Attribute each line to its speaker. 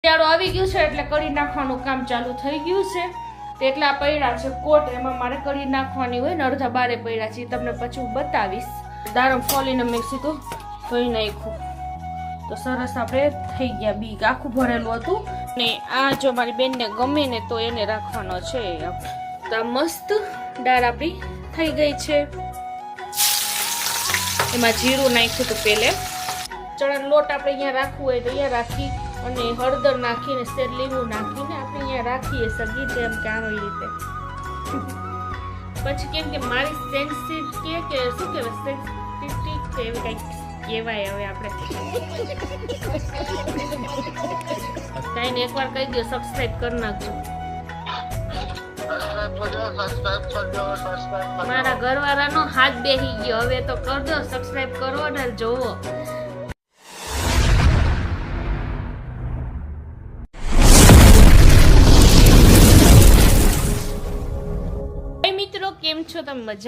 Speaker 1: શિયાળો આવી ગયું છે એટલે કઢી નાખવાનું કામ ચાલુ થઈ ગયું છે. તેટલા પડ્યા છે કોટ, એમાં મારે કઢી નાખવાની હોય ને અડધા બારે પડ્યા છે, તમને પછી હું બતાવીશ. દારમ ફોલીને મેં સીધું ધોઈ નાખ્યું તો સરસ આપણે થઈ ગયા. બીક આખું ભરેલું હતું ને આ જો મારી બેનને ગમે ને તો એને રાખવાનો છે. તો મસ્ત દાળ આપણી થઈ ગઈ છે. એમાં જીરું નાખ્યું તો પેલે ચણાનો લોટ આપણે અહીંયા રાખવું હોય તો અહીંયા રાખી અને હળદર નાખીને શેર લીંબુ નાખીને આપણે અહીંયા રાખીએ સગી જેમ કે આવી રીતે. પછી કેમ કે મારી સેન્સિટિવ કે શું કહેવાય સેન્સિટિવ કે એવી કંઈક કહેવાય. હવે આપણે કાંઈ ને એકવાર કહી દો સબસ્ક્રાઈબ કરી નાખજો. મારા ઘરવાળાનો હાથ બેસી ગયો. હવે તો કરજો, સબસ્ક્રાઈબ કરો ને જોવો. મિત્રો કેમ છો તમે? મજા